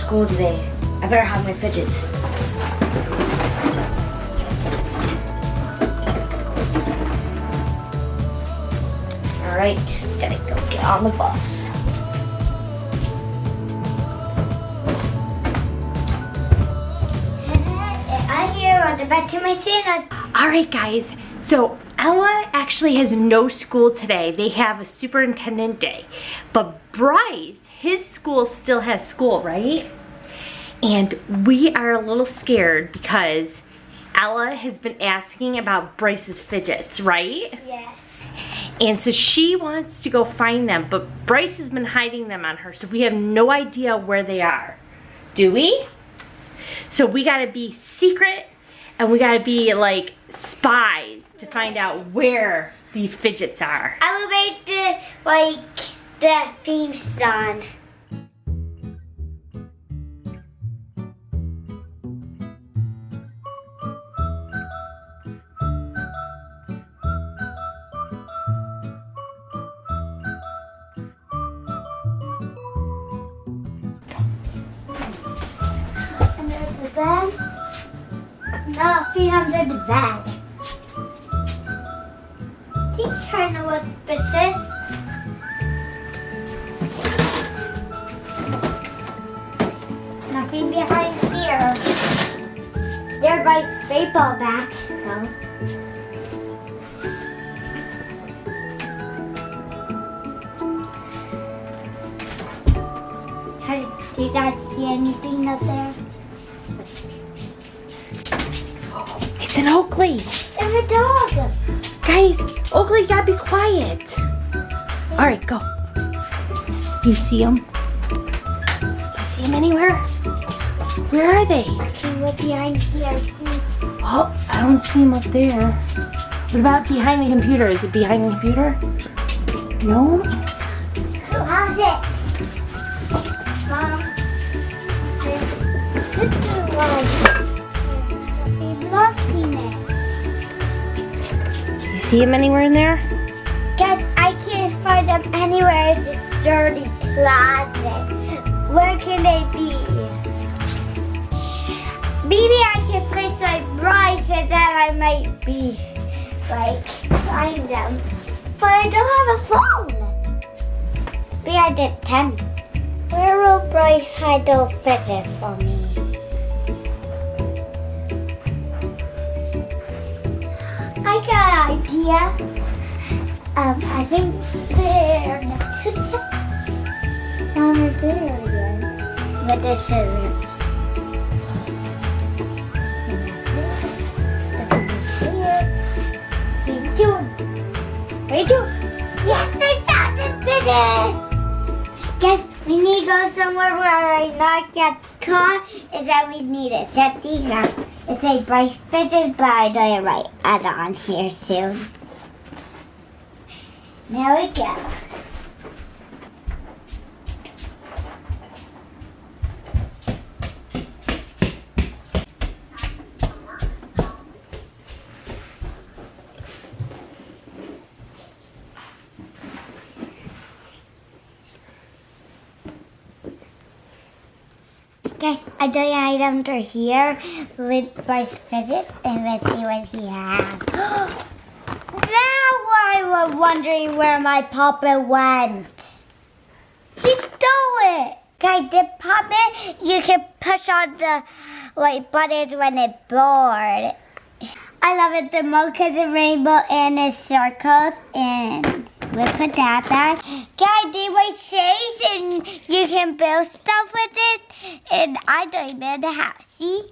school today. I better have my fidgets. Alright, gotta go get on the bus. I'm here on the back to my channel. Alright guys, so Ella actually has no school today. They have a superintendent day. But Bryce, his school still has school, right? And we are a little scared because Ella has been asking about Bryce's fidgets, right? Yes. And so she wants to go find them, but Bryce has been hiding them on her, so we have no idea where they are. Do we? So we gotta be secret, and we gotta be like spies to find out where these fidgets are. I will make the theme song. Under the bed? No, feet under the bed. I think kind of was suspicious. Nothing behind here. They're by baseball bats, though. Do you guys see anything up there? It's an Oakley. There's a dog. Guys, Oakley, you gotta be quiet. All right, go. Do you see them? Do you see them anywhere? Where are they? Okay, look behind here, please. Oh, I don't see them up there. What about behind the computer? Is it behind the computer? No? How's it? Mom, this is one. We've lost it. You see them anywhere in there? Guys, I can't find them anywhere in this dirty closet. Where can they be? Maybe I can fix my Bryce and then I might be find them. But I don't have a phone. Maybe I did 10. Where will Bryce hide those fidgets for me? I got an idea. I think they're next to them. Mom is there again. With the scissors. Rachel? Yes, I found the fidget! Guess we need to go somewhere where I not get caught, and then we need to set these up. It says Bryce Fidget, but I don't write it on here soon. There we go. Guys, I don't know items are here with Bryce Fidget, and let's see what he has. Now I was wondering where my puppet went. He stole it. Guys, the puppet, you can push on the buttons when it's bored. I love it the most because the rainbow and the circles, and we'll put that back. Guys, they were shades and you can build stuff with it. And I don't build a house, see?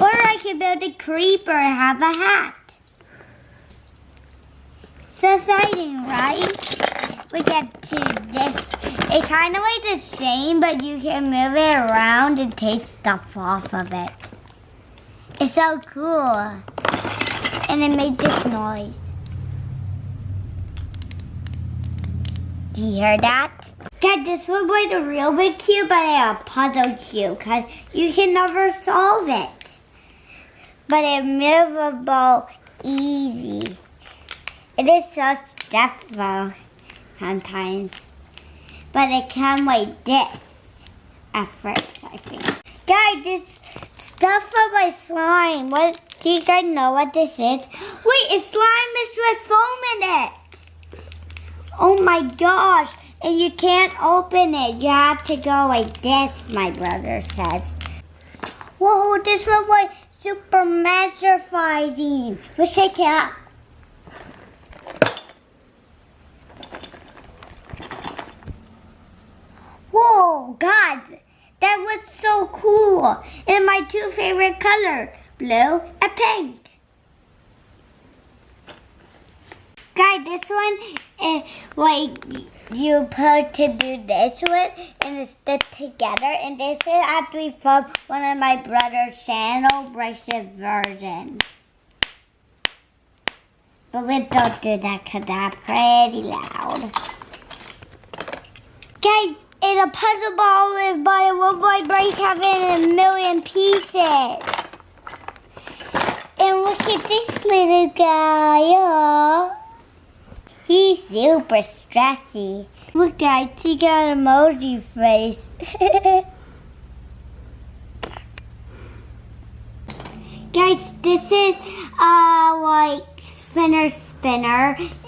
Or I can build a creeper and have a hat. So exciting, right? We get to this. It's kind of like the same, but you can move it around and take stuff off of it. It's so cool. And it made this noise. Do you hear that? Dad, this one was a real big cube, but a puzzle cube, because you can never solve it. But it's movable easy. It is so stressful sometimes. But it comes like this. at first, I think. Guys, this stuff for my slime. What? Do you guys know what this is? Wait, it's slime is with foam in it. Oh my gosh. And you can't open it. You have to go like this, my brother says. Whoa, this was like super mesmerizing. Let's shake it up. Whoa, God, that was so cool. And my two favorite colors, blue and pink. Guys, this one is like you put to do this with and it's stick together. And this is actually from one of my brother's channel, Bryce's version. But we don't do that because that's pretty loud. Guys, it's a puzzle ball with by Bryce having a million pieces. And look at this little guy. Oh. He's super stressy. Look guys, he got an emoji face. Guys, this is like spinner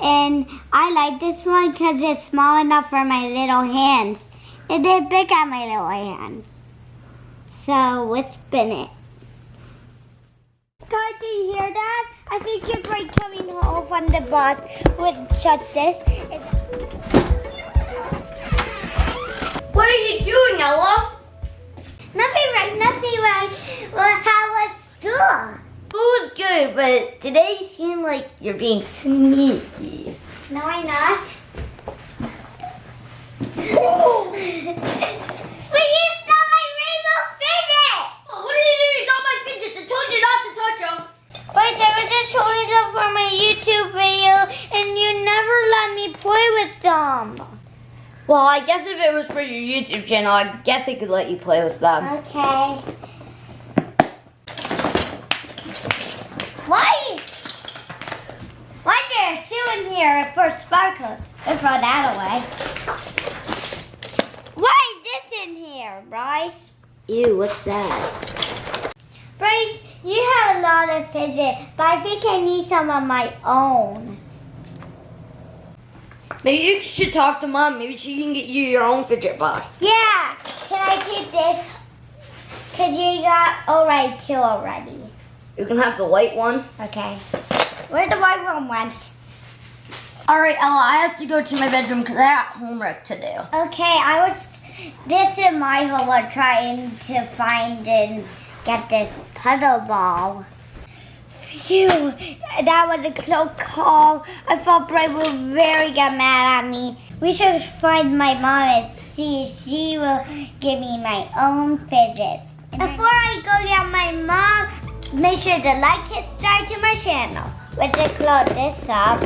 and I like this one because it's small enough for my little hand. And it's big on my little hand. So let's spin it. Guys, do you hear that? I think you're Bryce coming home from the bus. We'll shut this. What are you doing, Ella? Nothing right. Well, how was school? School was good, but today you seem like you're being sneaky. No, I'm not. But you stole my rainbow fidget! Oh, what are you doing? It's all my fidgets. I told you not to touch them. Bryce, I was just showing them for my YouTube video, and you never let me play with them. Well, I guess if it was for your YouTube channel, I guess I could let you play with them. Okay. Why there's two in here for sparkles? Let's throw that away. Why is this in here, Bryce? Ew, what's that? Bryce, you have a lot of fidget, but I think I need some of my own. Maybe you should talk to Mom. Maybe she can get you your own fidget box. Yeah, can I take this? Because you got two already. You can have the white one. Okay. Where the white one went? Alright, Ella, I have to go to my bedroom because I got homework to do. Okay, this is my homework trying to find and get this puzzle ball. Phew, that was a close call. I thought Bryce would very get mad at me. We should find my mom and see if she will give me my own fidgets. Before I go get my mom, make sure to like and subscribe to my channel. Let's just close this up.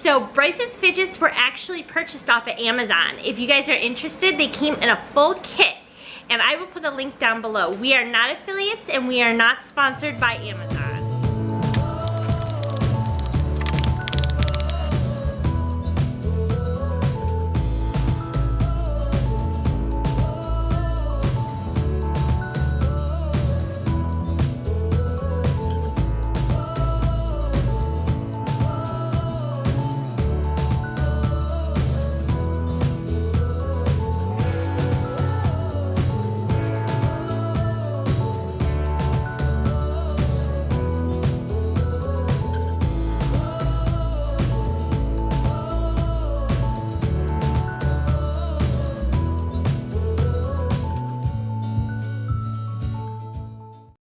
So Bryce's fidgets were actually purchased off of Amazon. If you guys are interested, they came in a full kit, and I will put a link down below. We are not affiliates and we are not sponsored by Amazon.